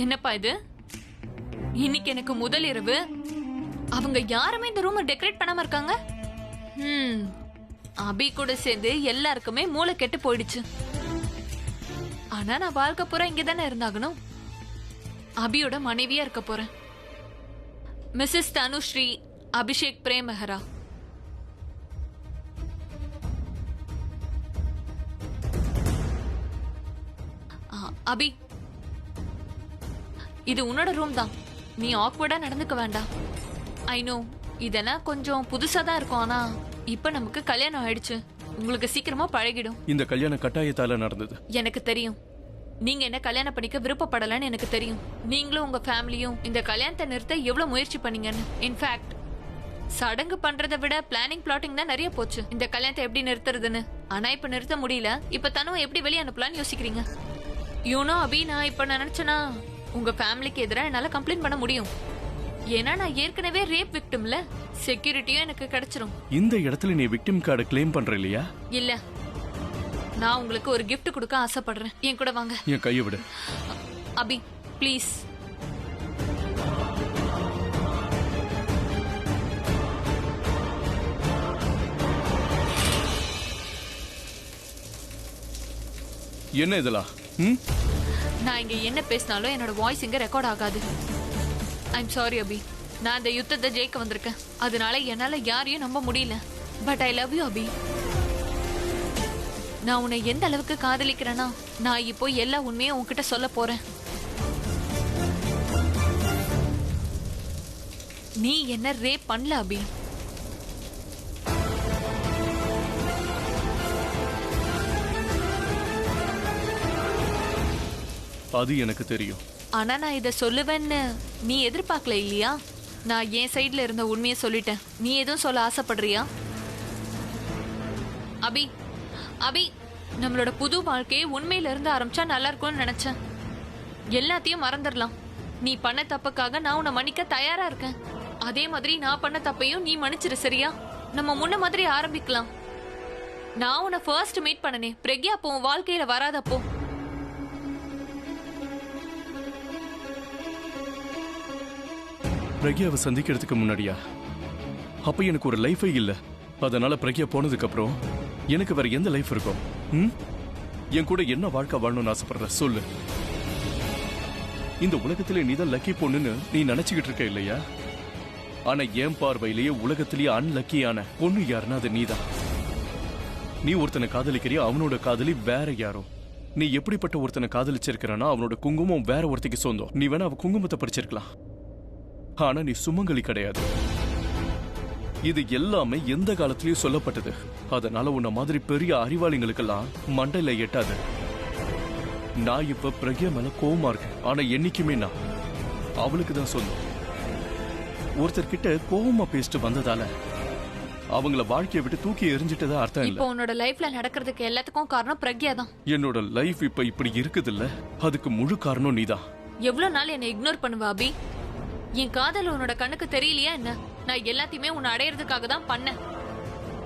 என்னப்பா இது? இன்னைக்கு எனக்கு முதல் இரவு. அவங்க யாருமே இந்த ரூம் டெக்கரேட் பண்ணாம இருக்காங்க. அபி கூட சேர்ந்து எல்லாருக்குமே மூளை கெட்டு போயிடுச்சு. ஆனா நான் வாழ்க்கை பூரா இங்கதானே இருந்தாகணும். அபியோட மனைவியா இருக்க போறேன். மிஸ்ஸஸ் தனுஸ்ரீ அபிஷேக் பிரேம் மெஹரா. அபி, இது உன்னோட ரூம் தான். நீ ஆக்வர்டா நடந்துக்க வேண்டாம். ஐ நோ இதெல்லாம் கொஞ்சம் புதுசா தான் இருக்கும். ஆனா இப்ப நமக்கு கல்யாணம் ஆயிடுச்சு. உங்களுக்கு சீக்கிரமா பழகிடும். இந்த கல்யாணம் கட்டாயத்தால நடந்தது. எனக்கு தெரியும். நீங்க என்ன கல்யாணம் பண்ணிக்க விருப்பப்படலன்னு எனக்கு தெரியும். நீங்களும் உங்க ஃபேமிலியும் இந்த கல்யாணத்தை நிறுத்த எவ்வளவு முயற்சி பண்ணீங்கன்னு. இன்ஃபேக்ட் சடங்கு பண்றதை விட பிளானிங் பிளாட்டிங் தான் நிறைய போச்சு இந்த கல்யாணத்தை எப்படி நிறுத்துறதுன்னு. ஆனா இப்ப நிறுத்த முடியல. இப்ப தனுவை எப்படி வெளியே அனுப்பலான்னு யோசிக்கிறீங்க. யூனோ அபி, நான் இப்ப நினைச்சேனா உங்க ஃபேமிலிக்கு எதிராக என்னால கம்ப்ளைண்ட் பண்ண முடியும். ஏன்னா நான் ஏற்கனவே ரேப் விக்டிம்ல. செக்யூரிட்டியும் எனக்கு கிடைச்சிரும். இந்த இடத்துல நீ விக்டிம் கார்டு கிளைம் பண்ற இல்லையா? இல்ல, நான் உங்களுக்கு ஒரு gift கொடுக்க ஆசைப்படுறேன். என் கூட வாங்க. என் கையை விடு அபி, ப்ளீஸ். என்ன இதெல்லாம்? நான் இங்க என்ன பேசினாலும் என்னோட வாய்ஸ் இங்க ரெக்கார்ட் ஆகாது. ஐம் சாரி அபி. நான் இந்த யுத்தத்தை ஜெயிக்க வந்திருக்கேன். அதனால என்னால யாரையும் நம்ப முடியல. பட் ஐ லவ் யூ அபி. நான் உன்னை எந்த அளவுக்கு காதலிக்கிறேன்னா நான் இப்போ எல்லா உண்மையும் உன்கிட்ட சொல்ல போறேன். நீ என்ன ரேப் பண்ணல அபி. அது எனக்கு தெரியும். ஆனா நான் இத சொல்லுவேன்னு நீ எதிர்பார்க்கல இல்லையா? நான் என் சைடுல இருந்த உண்மையை சொல்லிட்டேன். நீ எதுவும் சொல்ல ஆசைப்படுறியா? அபி, அபி, நம்மளோட புது வாழ்க்கையை உண்மையில இருந்து ஆரம்பிச்சா நல்லா இருக்கும்னு நினைச்சேன். எல்லாத்தையும் மறந்துடலாம். நீ பண்ண தப்புக்காக நான் உன்னை மன்னிக்க தயாரா இருக்கேன். அதே மாதிரி நான் பண்ண தப்பையும் நீ மன்னிச்சிரு, சரியா? நம்ம முன்ன மாதிரி ஆரம்பிக்கலாம். நான் உன்னை ஃபர்ஸ்ட் மீட் பண்ணனே பிரக்யா அப்போ உன் வாழ்க்கையில வராதப்போ. பிரக்யாவை சந்திக்கிறதுக்கு முன்னாடியா? அப்ப எனக்கு ஒரு லைஃபே இல்ல. அதனால பிரக்யா போனதுக்கு அப்புறம் எனக்கு வேற எந்த லைஃப் இருக்கும்? என் கூட என்ன வாழ்க்கை வாழணும்னு ஆசைப்படுற சொல்லு. இந்த உலகத்திலே நீதான் லக்கி பொண்ணுன்னு நீ நினைச்சுக்கிட்டு இருக்க இல்லையா? ஆனா என் பார்வையிலேயே உலகத்திலேயே அன்லக்கியான பொண்ணு யாருன்னா அது நீதான். நீ ஒருத்தனை காதலிக்கிறியா, அவனோட காதலி வேற யாரோ. நீ எப்படிப்பட்ட ஒருத்தனை காதலிச்சிருக்கிறானா அவனோட குங்குமம் வேற ஒருத்திக்கு சொந்தம். நீ வேணா அவ குங்குமத்தை பறிச்சிருக்கலாம். ஆனா நீ சுமங்கலி கிடையாது. இது எல்லாமே எந்த காலத்திலயும் சொல்லப்பட்டது. அதனால உன்ன மாதிரி பெரிய அறிவாளிகளுக்கெல்லாம் மண்டையில எட்டாது. நான் இப்ப பிரக்யா மேல கோவமா இருக்கேன். ஆனா என்னைக்குமே நான் அவளுக்கு தான் சொந்தம். ஒருத்தர்கிட்ட கோவமா பேசிட்டு வந்ததால அவங்கள வாழ்க்கையை விட்டு தூக்கி எரிஞ்சிட்டதா அர்த்தம் இல்ல. இப்போ உன்னோட லைஃப்ல நடக்கிறதுக்கு எல்லாத்துக்கும் காரணம் பிரக்யா தான். என்னோட லைஃப் இப்ப இப்படி இருக்குது இல்ல, அதுக்கு முழு காரணம் நீதான். எவ்வளவு நாள் என்னை இக்னோர் பண்ணுவ அபி? என் காதல் உன்னோட கண்ணுக்கு தெரியலையா என்ன? நான் எல்லாத்தையுமே உன்னை அடையறதுக்காக தான் பண்ணேன்.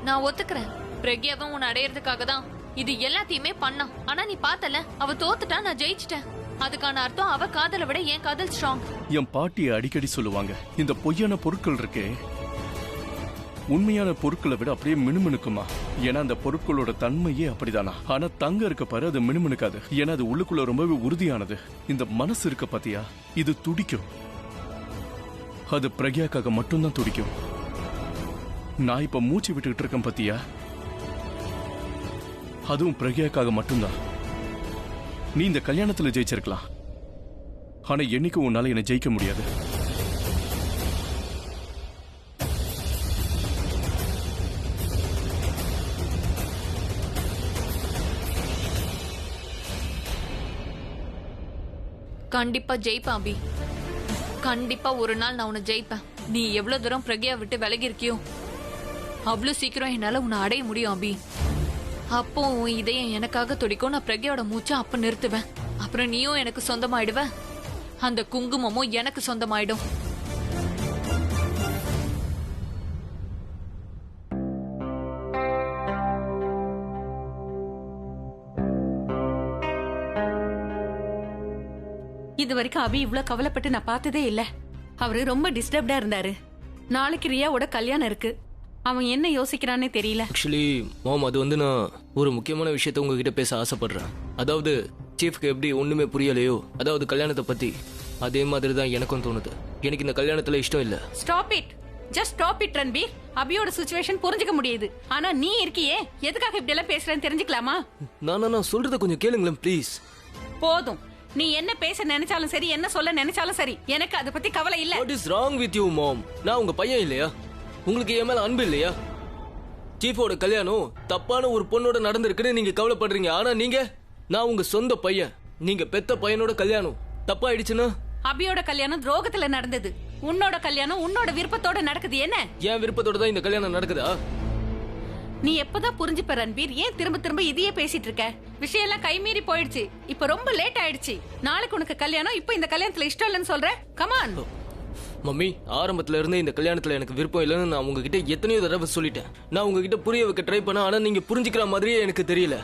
நான் ஒத்துக்கிறேன், பிரக்யாவும் உன்னை அடையறதுக்காக தான் இது எல்லாத்தையுமே பண்ணான். ஆனா நீ பார்த்தல, அவ தோத்துட்டா, நான் ஜெயிச்சிட்டேன். அதுக்கான அர்த்தம் அவ காதலை விட என் காதல் ஸ்ட்ராங். என் பாட்டி அடிக்கடி சொல்லுவாங்க, இந்த பொய்யான பொருட்கள் இருக்கே உண்மையான பொருட்களை விட அப்படியே மினுமினுக்குமா. ஏன்னா அந்த பொருட்களோட தன்மையே அப்படிதானா. ஆனா தங்க இருக்க பாரு, அது மினுமினுக்காது. ஏன்னா அது உள்ளுக்குள்ள ரொம்பவே உறுதியானது. இந்த மனசு இருக்க பாத்தியா, இது துடிக்கும். அது பிரக்யாக்காக மட்டும்தான் துடிக்கும். நான் இப்ப மூச்சு விட்டுக்கிட்டு இருக்கேன் பாத்தியா, அதுவும் பிரக்யாக்காக மட்டும்தான். நீ இந்த கல்யாணத்துல ஜெயிச்சிருக்கலாம். ஆனா என்னைக்கும் உன்னால என்ன ஜெயிக்க முடியாது. கண்டிப்பா ஜெயிப்பேன் அபி. கண்டிப்பா ஒரு நாள் நான் உன்னை ஜெயிப்பேன். நீ எவ்வளவு தூரம் பிரக்யா விட்டு விலகி இருக்கியோ அவ்வளவு சீக்கிரம் என்னால உன்னை அடைய முடியும் அபி. அப்போ உன் இதயம் எனக்காக துடிக்கும். நான் பிரக்யாவோட மூச்சை அப்ப நிறுத்துவேன். அப்புறம் நீயும் எனக்கு சொந்தமாயிடுவ. அந்த குங்குமமும் எனக்கு சொந்தமாயிடும். இது வரைக்கும் அபி இவ்ளோ கவலைப்பட்டு நான் பார்த்ததே இல்ல. அவரு ரொம்ப டிஸ்டர்ப்டா இருந்தாரு. நாளைக்கு ரியாவோட கல்யாணம் இருக்கு. அவன் என்ன யோசிக்கிறானே தெரியல. ஆக்சுவலி மாம், அது வந்து நான் ஒரு முக்கியமான விஷயத்த உங்ககிட்ட பேச ஆசைப்படுறேன். அதாவது சீஃப்க்கு எப்படி ஒண்ணுமே புரியலையோ, அதாவது கல்யாணத்தை பத்தி, அதே மாதிரி தான் எனக்கும் தோணுது. எனக்கு இந்த கல்யாணத்துல இஷ்டம் இல்ல. Stop it, just stop it Ranbir. அபியோட சிச்சுவேஷன் புரிஞ்சுக்க முடியுது. ஆனா நீ இருக்கியே, எதுக்காக இப்படி எல்லாம் பேசுறேன்னு தெரிஞ்சுக்கலாமா? நான் சொல்றத கொஞ்சம் கேளுங்களேன் ப்ளீஸ். போதும். நீ என்ன பேச நினைச்சாலும் சரி, என்ன சொல்ல நினைச்சாலும் சரி, எனக்கு அதை பத்தி கவலை இல்ல. What is wrong with you mom? நான் உங்க பையன் இல்லையா? உங்களுக்கு என் மேல அன்பு இல்லையா? சீஃபோட கல்யாணம் தப்பான ஒரு பொண்ணோட நடந்திருக்குன்னு நீங்க கவலைப்படுறீங்க. ஆனா நான் உங்க சொந்த பையன். நீங்க பெத்த பையனோட கல்யாணம் தப்பா ஆயிடுச்சுன்னா? அபியோட கல்யாணம் துரோகத்துல நடந்தது. உன்னோட கல்யாணம் உன்னோட விருப்பத்தோட நடக்குது. என்ன என் விருப்பத்தோட தான் இந்த கல்யாணம் நடக்குதா? நீ எப்பதான் புரிஞ்சுப்ப ரன்பீர்? ஏன் திரும்ப திரும்ப இதையே பேசிட்டு இருக்க? விஷயம் எல்லாம் கைமீறி போயிடுச்சு. இப்ப ரொம்ப லேட் ஆயிடுச்சு. நாளைக்கு உனக்கு கல்யாணம், இப்ப இந்த கல்யாணத்துல இஷ்டம் இல்லைன்னு சொல்ற? கமான் மம்மி, ஆரம்பத்துல இருந்தே இந்த கல்யாணத்துல எனக்கு விருப்பம் இல்லைன்னு நான் உங்ககிட்ட எத்தனையோ தடவை சொல்லிட்டேன். நான் உங்ககிட்ட புரிய வைக்க ட்ரை பண்ண, ஆனா நீங்க புரிஞ்சுக்கிற மாதிரியே எனக்கு தெரியல.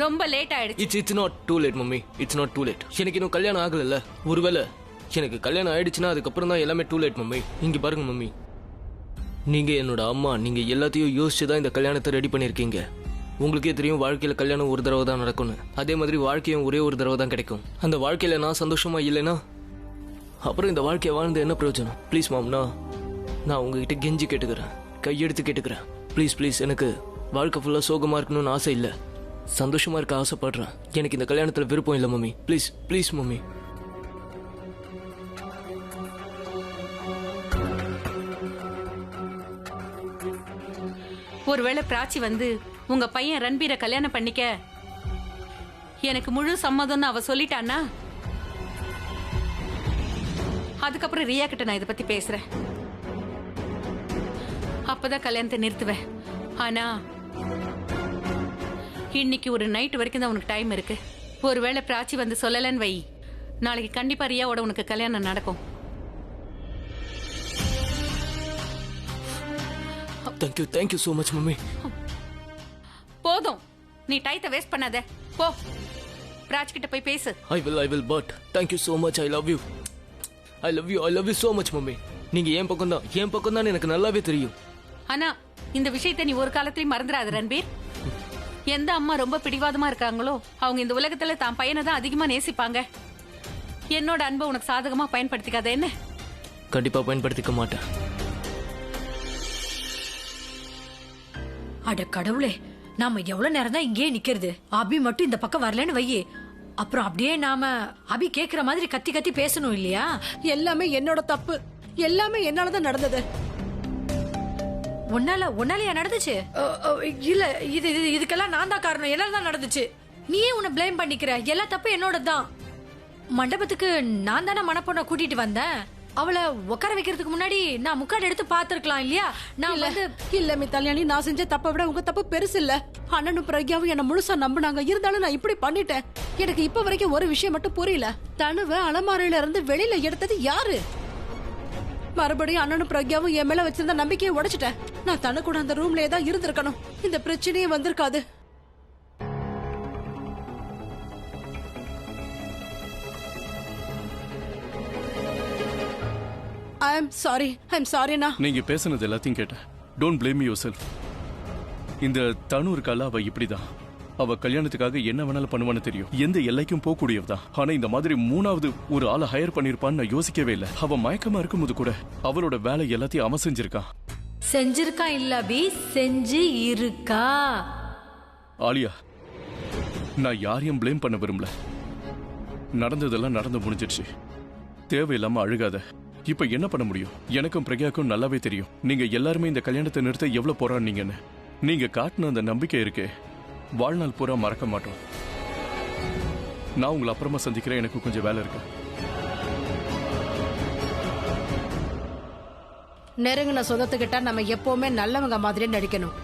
ரொம்ப லேட் ஆயிடுச்சு. It's not too late mummy, it's not too late. எனக்கு இன்னும் கல்யாணம் ஆகல. ஒருவேளை எனக்கு கல்யாணம் ஆயிடுச்சுன்னா அதுக்கப்புறம் தான் எல்லாமே டூ லேட் மம்மி. இங்க பாருங்க மம்மி, நீங்க என்னோட அம்மா. நீங்க எல்லாத்தையும் யோசிச்சு தான் இந்த கல்யாணத்தை ரெடி பண்ணிருக்கீங்க. உங்களுக்கே தெரியும் வாழ்க்கையில கல்யாணம் ஒரு தடவை தான் நடக்கும்னு. அதே மாதிரி வாழ்க்கையும் ஒரே ஒரு தடவை தான் கிடைக்கும். அந்த வாழ்க்கையில நான் சந்தோஷமா இல்லைன்னா அப்புறம் இந்த வாழ்க்கையை வாழ்ந்து என்ன பிரயோஜனம்? ப்ளீஸ் மாம், நான் உங்ககிட்ட கெஞ்சி கேட்டுக்கிறேன், கையெடுத்து கேட்டுக்கிறேன். ப்ளீஸ் ப்ளீஸ், எனக்கு வாழ்க்கை ஃபுல்லா சோகமா இருக்கணும்னு ஆசை இல்லை, சந்தோஷமா இருக்க ஆசைப்படுறேன். எனக்கு இந்த கல்யாணத்துல விருப்பம் இல்லை மம்மி. Please please mummy. ஒருவேளை பிராச்சி வந்து உங்க பையன் ரன்பீரை கல்யாணம் பண்ணிக்க எனக்கு முழு சம்மதம்னு அவ சொல்லிட்டான்னா, அதுக்கப்புறம் ரியா கிட்ட நான் இதை பத்தி பேசுறேன். அப்பதான் கல்யாணத்தை நிறுத்துவேன். ஆனா இன்னைக்கு ஒரு நைட் வரைக்கும் தான் உனக்கு டைம் இருக்கு. ஒருவேளை பிராச்சி வந்து சொல்லலன்னு வை, நாளைக்கு கண்டிப்பா ரியாவோட உனக்கு கல்யாணம் நடக்கும். Thank you so much mummy. போதும், நீ டைத்தை வேஸ்ட் பண்ணாத. போ, பிராச் கிட்ட போய் பேசு. I will but thank you so much. I love you so much mummy. நீங்க என் பக்கம் தான் எனக்கு நல்லாவே தெரியும். ஆனா இந்த விஷயத்தை நீ ஒரு காலத்திலயும் மறந்துடாத ரன்பீர். எந்த அம்மா ரொம்ப பிடிவாதமா இருக்காங்களோ அவங்க இந்த உலகத்துல தான் பையனை தான் அதிகமா நேசிப்பாங்க. என்னோட அன்பை உனக்கு சாதகமா பயன்படுத்திக்காத. என்ன? கண்டிப்பா பயன்படுத்திக்க மாட்டேன். அட கடவுளே, நாம எவ்வளவு நேரம் தான் இங்கேயே நிக்கிறது? அபி மட்டும் இந்த பக்கம் வரலன்னு வையே, அப்புறம் அப்படியே நாம அபி கேக்குற மாதிரி கத்தி கத்தி பேசணும் இல்லையா? எல்லாமே என்னோட தப்பு, எல்லாமே என்னாலதான் நடந்தது. உன்னாலயா நடந்துச்சு? இல்ல, இதுக்கெல்லாம் நான் தான் காரணம். என்னால தான் நடந்துச்சு. நீயே உன்னை பிளேம் பண்ணிக்கிற. எல்லா தப்பு என்னோட தான். மண்டபத்துக்கு நான் தானே மணப்பொண்ண கூட்டிட்டு வந்தேன். அவளை உட்கார வைக்கிறதுக்கு முன்னாடி நான் முக்காடு எடுத்து பாத்துருக்கலாம் இல்லையா? நான் இல்ல மித்தாலியானி, நான் செஞ்ச தப்பை விட உங்க தப்பு பெருசு இல்ல. அண்ணனும் பிரக்யாவும் என்ன முழுசா நம்பினாங்க. இருந்தாலும் நான் இப்படி பண்ணிட்டேன். எனக்கு இப்ப வரைக்கும் ஒரு விஷயம் மட்டும் புரியல. தனுவை அலமாரியில இருந்து வெளியில எடுத்தது யாரு? மறுபடியும் அண்ணனும் பிரக்யாவும் என் மேல வச்சிருந்த நம்பிக்கையை உடைச்சிட்டேன். நான் தனு கூட அந்த ரூம்லயே தான் இருந்திருக்கணும். இந்த பிரச்சனையே வந்திருக்காது. ஐம் சாரிண்ணா. நீங்க பேசுனது எல்லாத்தையும் கேட்டேன். Don't blame your. இந்த தனு இருக்கால, அவ இப்படிதான். அவ கல்யாணத்துக்காக என்ன வேணாலும் பண்ணுவான்னு தெரியும். எந்த எல்லைக்கும் போக கூடியவதான். ஆனா இந்த மாதிரி மூணாவது ஒரு ஆளை ஹையர் பண்ணிருப்பான்னு நான் யோசிக்கவே இல்லை. அவ மயக்கமா இருக்கும்போது கூட அவளோட வேலை எல்லாத்தையும் அவன் செஞ்சிருக்கான். இல்ல அபி, செஞ்சு இருக்கா. ஆலியா, நான் யாரையும் பிளேம் பண்ண விரும்பல. நடந்ததெல்லாம் நடந்து முடிஞ்சிருச்சு. தேவையில்லாம அழுகாத. இப்ப என்ன பண்ண முடியும்? எனக்கும் பிரக்யாக்கும் நல்லாவே தெரியும் நீங்க எல்லாருமே இந்த கல்யாணத்தை நிறுத்த எவ்வளவு போராடுனீங்கன்னு. நீங்க காட்டின அந்த நம்பிக்கை இருக்கே, வாழ்நாள் பூரா மறக்க மாட்டோம். நான் உங்களை அப்புறமா சந்திக்கிறேன். எனக்கு கொஞ்சம் வேலை இருக்கு. நெருங்கின சொந்தத்துக்கிட்ட நம்ம எப்பவுமே நல்லவங்க மாதிரியே நடிக்கணும்.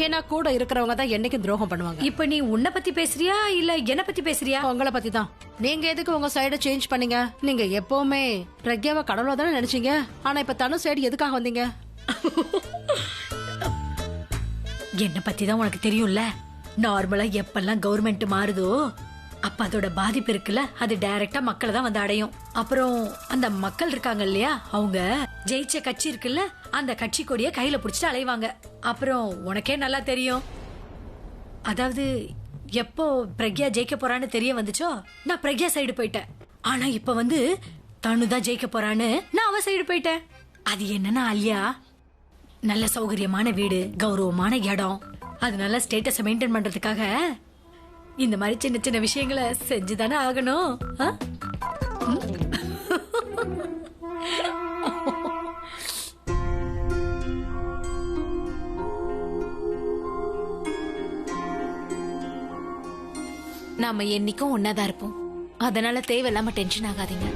ஏன்னா கூட இருக்கிறவங்க தான் என்னைக்கும் துரோகம் பண்ணுவாங்க. இப்ப நீ உன்னை பத்தி பேசுறியா இல்ல என்ன பத்தி பேசுறியா? உங்களை பத்தி தான். நீங்க எதுக்கு உங்க சைட சேஞ்ச் பண்ணீங்க? நீங்க எப்பவுமே பிரக்யாவை கடவுளா தானே நினைச்சீங்க. ஆனா இப்ப தனு சைடு எதுக்காக வந்தீங்க? என்ன பத்தி தான் உனக்கு தெரியும்ல. நார்மலா எப்பெல்லாம் கவர்மெண்ட் மாறுதோ அப்ப அதோட பாதிப்பு இருக்குல்ல அது டைரக்டா மக்களை தான் வந்து அடையும். அப்புறம் அந்த மக்கள் இருக்காங்க இல்லையா, அவங்க ஜெயிச்ச கட்சி இருக்குல்ல அந்த கட்சி கொடிய கையில புடிச்சிட்டு அலைவாங்க. அப்புறம் உனக்கே நல்லா தெரியும், அதாவது எப்போ பிரக்யா ஜெயிக்க போறான்னு தெரிய வந்துச்சோ நான் பிரக்யா சைடு போயிட்டேன். ஆனா இப்ப வந்து தனுதான் ஜெயிக்க போறான்னு நான் அவ சைடு போயிட்டேன். அது என்னன்னா அல்யா, நல்ல சௌகரியமான வீடு, கௌரவமான இடம், அதனால ஸ்டேட்டஸை மெயின்டைன் பண்றதுக்காக இந்த மாதிரி சின்ன சின்ன விஷயங்களை செஞ்சுதானே ஆகணும். நாம என்னைக்கும் ஒன்னாதான் இருப்போம், அதனால தேவையில்லாம டென்ஷன் ஆகாதீங்க.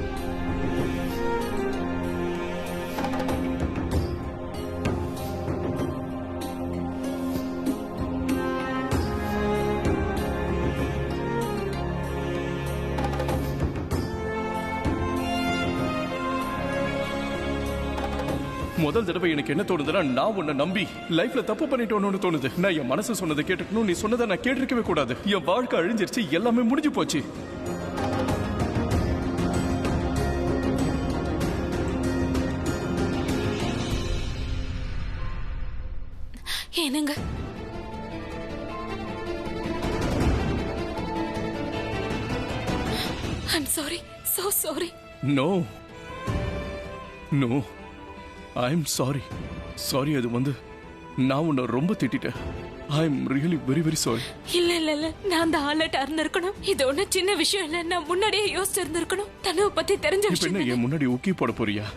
முதல் தடவை எனக்கு என்ன தோணுதுன்னா, நான் உன்னை நம்பி லைஃப்ல தப்பு பண்ணிட்டோன்னு தோணுது. நான் என் மனசு சொன்னதை கேட்டுக்கணும், நீ சொன்னதை நான் கேட்டிருக்கவே கூடாது. என் வாழ்க்கை அழிஞ்சிருச்சு, எல்லாமே முடிஞ்சு போச்சு. என்னங்க I'm sorry, so sorry. No no, I am sorry. Sorry, அது வந்து நான் உன்னை ரொம்ப திட்டிட்டேன். I am really very very sorry. இல்ல நான் அந்த ஆளட்ட இருந்திருக்கணும். இது ஒண்ணு சின்ன விஷயம் இல்ல, நான் முன்னாடியே யோசிச்சு இருந்திருக்கணும். தனுவை பத்தி தெரிஞ்ச இப்ப விஷயம் என்ன என் முன்னாடி ஊக்கி போட போறியா?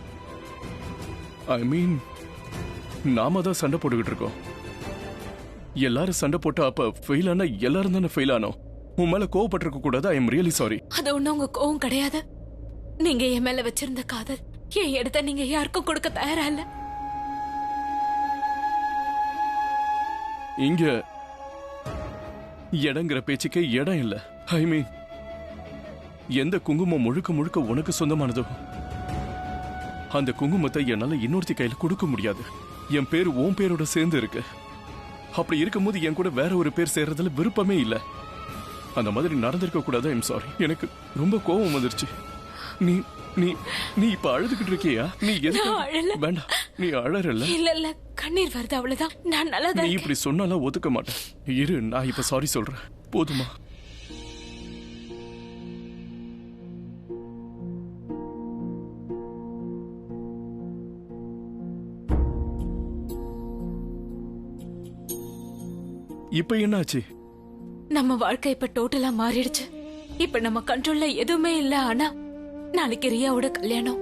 ஐ மீன், நாம தான் சண்டை போட்டுக்கிட்டு இருக்கோம். எல்லாரும் சண்டை போட்டா அப்ப ஃபெயில் ஆனா எல்லாரும் தானே ஃபெயில் ஆனோம். உன் மேல கோவப்பட்டிருக்க கூடாது. ஐ எம் ரியலி சாரி. அது ஒண்ணு உங்க கோவம் கிடையாது. நீங்க என் மேல வச்சிருந்த காதல் என் இடத்த நீங்க யாருக்கும் கொடுக்க தயாரா இல்ல. இங்க இடங்கிற பேச்சுக்கே இடம் இல்ல. ஐ மீன், எந்த குங்குமம் முழுக்க முழுக்க உனக்கு சொந்தமானதோ அந்த குங்குமத்தை என்னால இன்னொருத்தி கையில கொடுக்க முடியாது. என் பேர் உன் பேரோட சேர்ந்து இருக்கு. அப்படி இருக்கும்போது என் கூட வேற ஒரு பேர் சேர்றதுல விருப்பமே இல்ல. அந்த மாதிரி நடந்திருக்க கூடாது. I'm sorry. எனக்கு ரொம்ப கோபம் வந்துருச்சு. நீ நீ நீ இப்ப அழுதுகிட்டு இருக்கியா? நீ எதுக்கு? வேண்டாம், நீ அழறல. இல்ல கண்ணீர் வருது, அவ்வளவுதான். நான் நல்லதா நீ இப்படி சொன்னாலும் ஒத்துக்க மாட்டேன். இரு, நான் இப்ப சாரி சொல்றேன், போதுமா? இப்ப என்னாச்சு? நம்ம வாழ்க்கை இப்ப டோட்டலா மாறிடுச்சு. இப்ப நம்ம கண்ட்ரோல்ல எதுவுமே இல்ல. ஆனா நாளைக்கு ரியாவோட கல்யாணம்.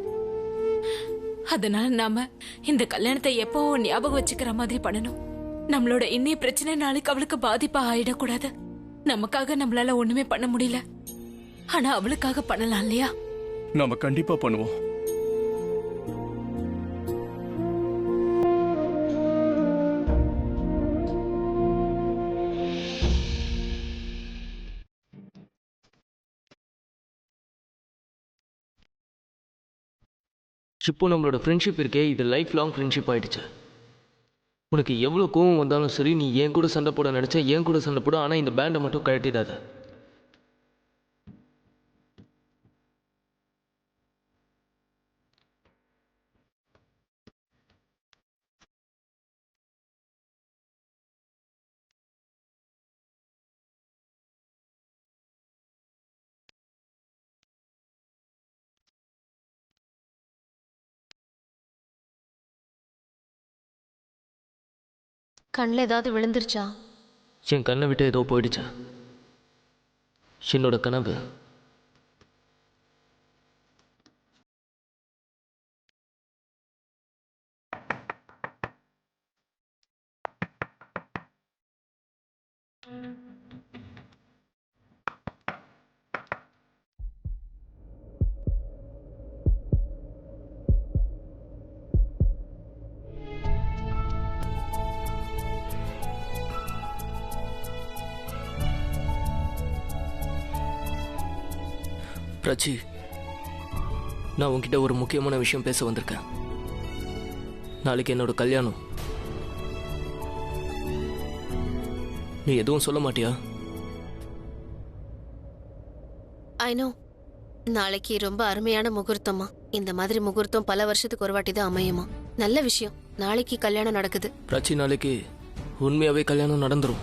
அதனால நாம இந்த கல்யாணத்தை எப்பவும் ஞாபகம் வச்சுக்கிற மாதிரி பண்ணணும். நம்மளோட இன்னைய பிரச்சனை நாளைக்கு அவளுக்கு பாதிப்பா ஆயிடக்கூடாது. நமக்காக நம்மளால ஒண்ணுமே பண்ண முடியல, ஆனா அவளுக்காக பண்ணலாம் இல்லையா? நாம கண்டிப்பா பண்ணுவோம். இப்போ நம்மளோட ஃப்ரெண்ட்ஷிப் இருக்கே, இது லைஃப் லாங் ஃப்ரெண்ட்ஷிப் ஆயிடுச்சு. உனக்கு எவ்வளோ கோவம் வந்தாலும் சரி, நீ என் கூட சண்டை போட நினச்சா என் கூட சண்டை போட. ஆனால் இந்த பேண்டை மட்டும் கழட்டிடாத. கண்ணில் ஏதாவது விழுந்துருச்சா? என் கண்ணை விட்டு ஏதோ போயிடுச்சு. என்னோட கனவு பிராச்சி, நான் உன்கிட்ட ஒரு முக்கியமான விஷயம் பேச வந்திருக்கேன். நாளைக்கு என்னோட கல்யாணம். நீ எதுவும் சொல்ல மாட்டியா? I know. நாளைக்கு ரொம்ப அருமையான முகூர்த்தமா. இந்த மாதிரி முகூர்த்தம் பல வருஷத்துக்கு ஒரு வாட்டி தான் அமையுமா. நல்ல விஷயம். நாளைக்கு கல்யாணம் நடக்குது. பிராச்சி, நாளைக்கு உண்மையாவே கல்யாணம் நடந்துரும்.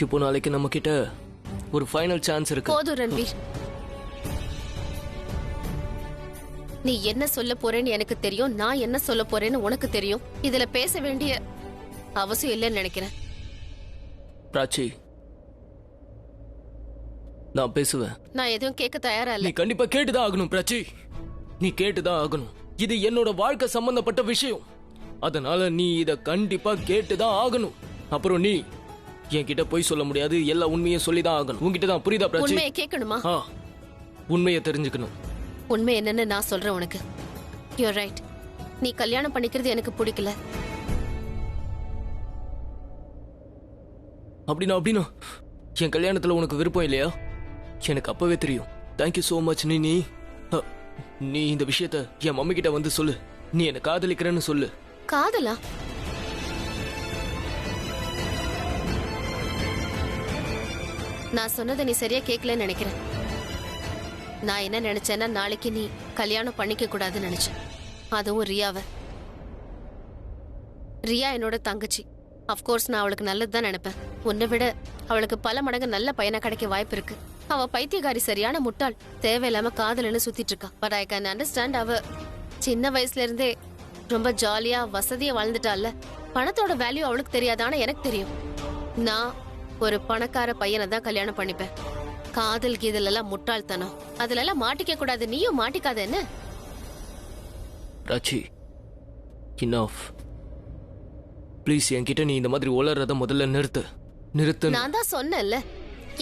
இப்போ நாளைக்கு நம்ம கிட்ட ஒரு ஃபைனல் சான்ஸ் இருக்கு. போதும் ரன்வீர். நீ என்ன சொல்ல போறேன்னு எனக்கு தெரியும், நான் என்ன சொல்ல போறேன்னு உனக்கு தெரியும். இதுல பேச வேண்டிய அவசியம் இல்லைன்னு நினைக்கிறேன். பிராச்சி, நான் பேசுவேன். நான் எதுவும் கேட்க தயாரா நீ இல்ல. கண்டிப்பா கேட்டுதான் ஆகணும் பிராச்சி. நீ கேட்டுதான் ஆகணும். இது என்னோட வாழ்க்கை சம்பந்தப்பட்ட விஷயம். அதனால நீ இத கண்டிப்பா கேட்டுதான் ஆகணும். அப்புறம் நீ என்கிட்ட போய் சொல்ல முடியாது. எல்லா உண்மையை சொல்லிதான் ஆகணும். உன்கிட்ட தான். புரியுதா பிராச்சி? உண்மையை கேட்கணுமா? உண்மையை தெரிஞ்சுக்கணும். உண்மை என்னன்னு நான் சொல்றேன் உனக்கு. You right. நீ கல்யாணம் பண்ணிக்கிறது எனக்கு பிடிக்கல. அப்படின்னா என் கல்யாணத்துல உனக்கு விருப்பம் இல்லையா? எனக்கு அப்பவே தெரியும். Thank you so much. நீ இந்த விஷயத்த என் மம்மி கிட்ட வந்து சொல்லு. நீ என்ன காதலிக்கிறேன்னு சொல்லு. காதலா? நான் சொன்னதை நீ சரியா கேட்கலன்னு நினைக்கிறேன். நான் என்ன நினைச்சேன்னா, நாளைக்கு நீ கல்யாணம் பண்ணிக்க கூடாதுன்னு நினைச்சேன். அதுவும் ரியாவை. ரியா என்னோட தங்கச்சி. அஃப்கோர்ஸ் நான் அவளுக்கு நல்லது தான் நினைப்பேன். உன்னை விட அவளுக்கு பல மடங்கு நல்ல பையனா கிடைக்க வாய்ப்பு இருக்கு. அவ பைத்தியக்காரி, சரியான முட்டாள். தேவையில்லாம காதலன்னு சுத்திட்டு இருக்கா. But I can understand. அவ சின்ன வயசுல இருந்தே ரொம்ப ஜாலியா வசதியா வாழ்ந்துட்டால. பணத்தோட வேல்யூ அவளுக்கு தெரியாது, ஆனா எனக்கு தெரியும். நான் ஒரு பணக்கார பையனை தான் கல்யாணம் பண்ணிப்பேன். காதல் கீதல் எல்லாம் முட்டாள்தனம். அதுல எல்லாம் மாட்டிக்க கூடாது. நீயும் மாட்டிக்காத என்ன? ராச்சி, இனஃப். ப்ளீஸ், என்கிட்ட நீ இந்த மாதிரி உளறத முதல்ல நிறுத்து. நான் தான் சொன்னேன்ல,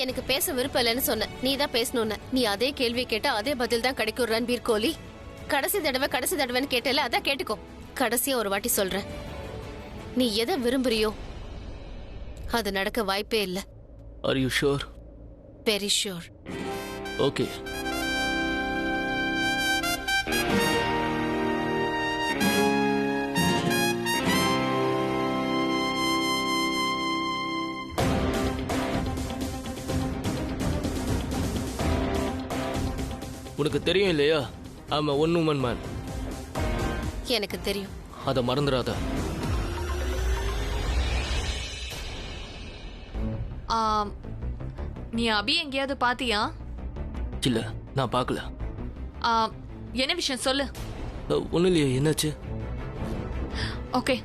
எனக்கு பேச விருப்பம் இல்லைன்னு சொன்ன. நீ தான் பேசணும்னு. நீ அதே கேள்வி கேட்டா அதே பதில் தான் கிடைக்கும் ரன்பீர் கோலி. கடைசி தடவைன்னு கேட்டல, அதான் கேட்டுக்கோ. கடைசியா ஒரு வாட்டி சொல்றேன். நீ எதை விரும்புறியோ அது நடக்க வாய்ப்பே இல்லை. Are you sure? Very sure. Okay. உனக்கு தெரியும் இல்லையா, ஆமா, ஒன் உமன் மேன். எனக்கு தெரியும். அதை மறந்துடாத. நீ அபி எங்கேயாவது பாத்தியா? இல்ல, நான் பார்க்கல. என்ன விஷயம் சொல்லு. ஒன்னும் இல்லையா, என்னாச்சு? ஓகே.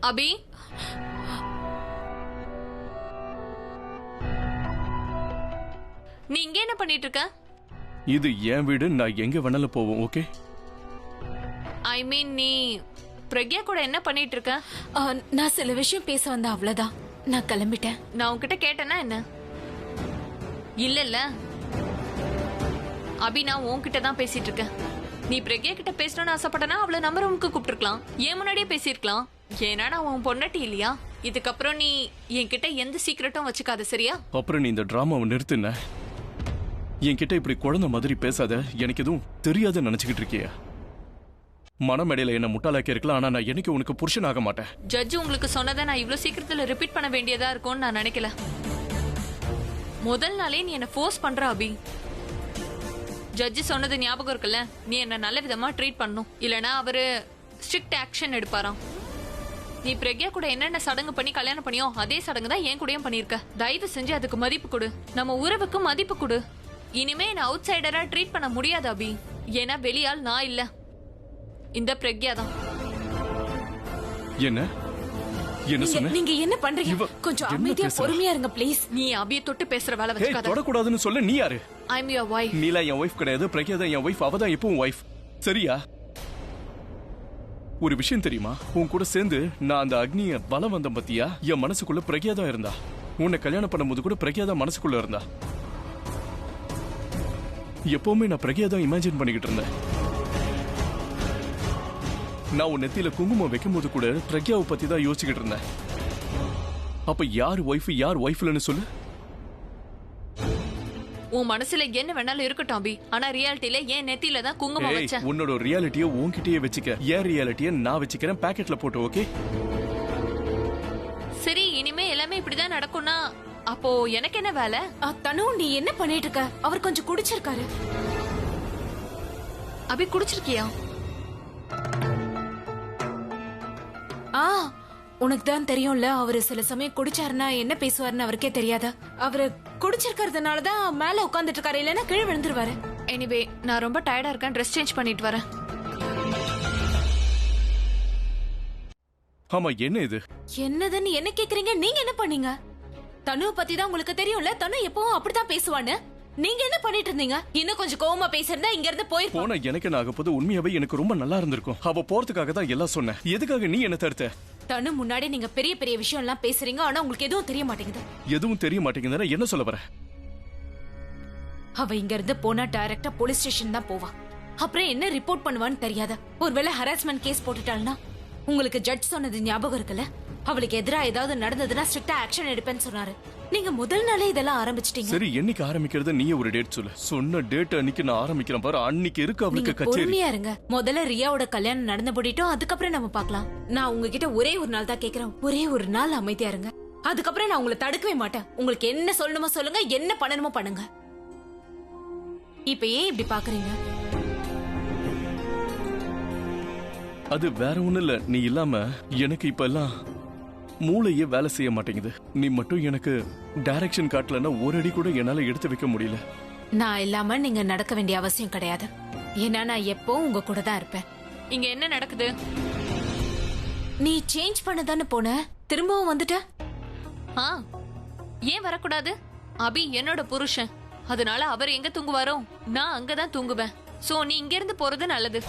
அபி, நீ இங்க என்ன பண்ணிட்டு இருக்க? இது என் வீடு, நான் எங்க வேணாலும் போவோம். ஓகே? ஐ மீன், நீ பிரக்யா கூட என்ன பண்ணிட்டு இருக்க? நான் சில விஷயம் பேச வந்த, அவ்வளவுதான். நான் கிளம்பிட்டேன். நான் உன்கிட்ட கேட்டேன்னா என்ன? இல்ல அபி, நான் உன்கிட்ட தான் பேசிட்டு இருக்கேன். நீ பிரக்யா கிட்ட பேசணும்னு ஆசைப்பட்டனா அவளை நம்ம ரூமுக்கு கூப்பிட்டுருக்கலாம். ஏன் முன்னாடியே பேசியிருக்கலாம். ஏன்னா நான் உன் பொண்டாட்டி இல்லையா? இதுக்கப்புறம் நீ என்கிட்ட எந்த சீக்கிரட்டும் வச்சுக்காத, சரியா? அப்புறம் நீ இந்த டிராமாவை நிறுத்துன. என்கிட்ட இப்படி குழந்தை மாதிரி பேசாத. எனக்கு எதுவும் தெரியாதுன்னு நினைச்சுக்கிட்டு இருக்கியா? மனமேடையில என்ன முட்டாளாக்கி இருக்கலாம், ஆனா நான் என்னைக்கு உனக்கு புருஷனாக மாட்டேன். ஜட்ஜ் உங்களுக்கு சொன்னதை நான் இவ்வளவு சீக்கிரத்துல ரிப்பீட் பண்ண வேண்டியதா இருக்கும்னு நான் நினைக்கல. முதல் நாளே நீ என்ன ஃபோர்ஸ் பண்ற அபி. ஜட்ஜ் சொன்னது ஞாபகம் இருக்குல்ல, நீ என்ன நல்ல விதமா ட்ரீட் பண்ணும், இல்லனா அவரு ஸ்ட்ரிக்ட் ஆக்ஷன் எடுப்பாராம். நீ பிரக்யா கூட என்னென்ன சடங்கு பண்ணி கல்யாணம் பண்ணியோ அதே சடங்கு தான் என் கூடயும் பண்ணிருக்க. தயவு செஞ்சு அதுக்கு மதிப்பு கொடு. நம்ம உறவுக்கு மதிப்பு கொடு. இனிமே என்ன அவுட் சைடரா ட்ரீட் பண்ண முடியாது அபி. ஏன்னா வெளியால் நான் இல்ல. இந்த பிரக்யா தான். என்ன என்ன சொன்ன? நீங்க என்ன பண்றீங்க? இவ கொஞ்சம் என்ன அமைதியா பேசுறா? பொறுமையா இருங்க ப்ளீஸ். நீ அபிய தொட்டு பேசுற வேலை ஏய், வச்சுக்காத. தொடக்கூடாதுன்னு சொல்ல நீ யாரு? I am your wife. Neela என் ஒய்ஃப் கிடையாது, பிரக்யா தான் என் ஒய்ஃப். அவ தான் எப்பவும் ஒய்ஃப். சரியா? ஒரு விஷயம் தெரியுமா? உன் கூட சேர்ந்து நான் அந்த அக்னிய பலம் வந்தேன் பத்தியா? என் மனசுக்குள்ள பிரக்யா தான் இருந்தா. உன்னை கல்யாணம் பண்ணும்போது கூட பிரக்யா தான் மனசுக்குள்ள இருந்தா. எப்பவுமே நான் பிரக்யா தான் இமேஜின் பண்ணிக்கிட்டு இருந்தேன். நான் உன் நெத்தியில குங்குமம் வைக்கும் போது கூட பிரக்யாவை பத்தி தான் யோசிச்சுக்கிட்டு இருந்தேன். அப்ப யார் ஒய்ஃப் யார் ஒய்ஃப்லன்னு சொல்லு. உன் மனசுல என்ன வேணாலும் இருக்கட்டும் அபி, ஆனா ரியாலிட்டில ஏன் நெத்தியில தான் குங்குமம் ஏய், வச்சேன். உன்னோட ரியாலிட்டியை உன்கிட்டயே வச்சுக்க. ஏன் ரியாலிட்டியை நான் வச்சுக்கிறேன் பாக்கெட்ல போட்டு. ஓகே? சரி, இனிமே எல்லாமே இப்படிதான் நடக்கும்னா அப்போ எனக்கு என்ன வேலை? தனு நீ என்ன பண்ணிட்டு இருக்க? அவர் கொஞ்சம் குடிச்சிருக்காரு. அபி குடிச்சிருக்கியா? உனக்கு தான் தெரியும்ல, அவரு சில சமயம் குடிச்சாருன்னா என்ன பேசுவாருன்னு அவருக்கே தெரியாதா? அவரு குடிச்சிருக்கிறதுனால தான் மேல உட்கார்ந்துட்டு இருக்காரு, இல்லைன்னா கீழே விழுந்துருவாரு. எனிவே நான் ரொம்ப டயர்டா இருக்கேன், ட்ரெஸ் சேஞ்ச் பண்ணிட்டு வரேன். ஆமா, என்ன இது? என்னதுன்னு என்ன கேக்குறீங்க? நீங்க என்ன பண்ணீங்க? தனுவை பத்தி தான் உங்களுக்கு தெரியும்ல, தனு எப்பவும் அப்படித்தான் பேசுவான்னு. நீங்க என்ன பண்ணிட்டு இருந்தீங்க? இன்னும் கொஞ்சம் கோவமா பேசிருந்தா இங்க இருந்து போயிருப்போம். போன எனக்கு என்ன ஆக போது? உண்மையாவே எனக்கு ரொம்ப நல்லா இருந்திருக்கும். அவ போறதுக்காக தான் எல்லாம் சொன்னேன். எதுக்காக நீ என்ன தடுத்த? தனு முன்னாடி நீங்க பெரிய பெரிய விஷயம் எல்லாம் பேசுறீங்க, ஆனா உங்களுக்கு எதுவும் தெரிய மாட்டேங்குது. எதுவும் தெரிய மாட்டேங்குதுன்னா என்ன சொல்ல வர? அவ இங்க இருந்து போனா டைரக்டா போலீஸ் ஸ்டேஷன் தான் போவா. அப்புறம் என்ன ரிப்போர்ட் பண்ணுவான்னு தெரியாத. ஒருவேளை ஹராஸ்மெண்ட் கேஸ் போட்டுட்டாள்னா? உங்களுக்கு ஜட்ஜ் சொன்னது ஞாபகம் இருக்குல்ல? அவளுக்கு எதிரா ஏதாவது நடந்ததுன்னா ஸ்ட்ரிக்டா ஆக்ஷன் எடுப்பேன்னு சொன்னாரு. நீங்க முதல் நாளே இதெல்லாம் ஆரம்பிச்சிட்டீங்க. சரி, என்னைக்கு ஆரம்பிக்கிறது? நீயே ஒரு டேட் சொல்லு. சொன்ன டேட் அன்னைக்கு நான் ஆரம்பிக்கிறேன் பாரு. அன்னைக்கு இருக்கு அவளுக்கு நீங்க கச்சேரி. பொறுமையா இருங்க. முதல்ல ரியாவோட கல்யாணம் நடந்து போடிட்டோம், அதுக்கப்புறம் நம்ம பார்க்கலாம். நான் உங்ககிட்ட ஒரே ஒரு நாள் தான் கேக்குறேன். ஒரே ஒரு நாள் அமைதியா இருங்க. அதுக்கப்புறம் நான் உங்களை தடுக்கவே மாட்டேன். உங்களுக்கு என்ன சொல்லணுமோ சொல்லுங்க, என்ன பண்ணணுமோ பண்ணுங்க. இப்ப ஏன் இப்படி பாக்குறீங்க? அது வேற ஒண்ணு இல்ல. நீ இல்லாம எனக்கு இப்ப எல்லாம் மூளையே வேலை செய்ய மாட்டேங்குது. நீ மட்டும் எனக்கு டைரக்ஷன் காட்டலன்னா ஒரு அடி கூட என்னால எடுத்து வைக்க முடியல. நான் இல்லாம நீங்க நடக்க வேண்டிய அவசியம் கிடையாது. ஏன்னா நான் எப்பவும் உங்க கூட தான் இருப்பேன். இங்க என்ன நடக்குது? நீ சேஞ்ச் பண்ணதானே போன, திரும்பவும் வந்துட்ட. ஏன் வரக்கூடாது? அபி என்னோட புருஷன், அதனால அவர் எங்க தூங்குவாரோ நான் அங்கதான் தூங்குவேன். சோ நீ இங்க இருந்து போறது நல்லது.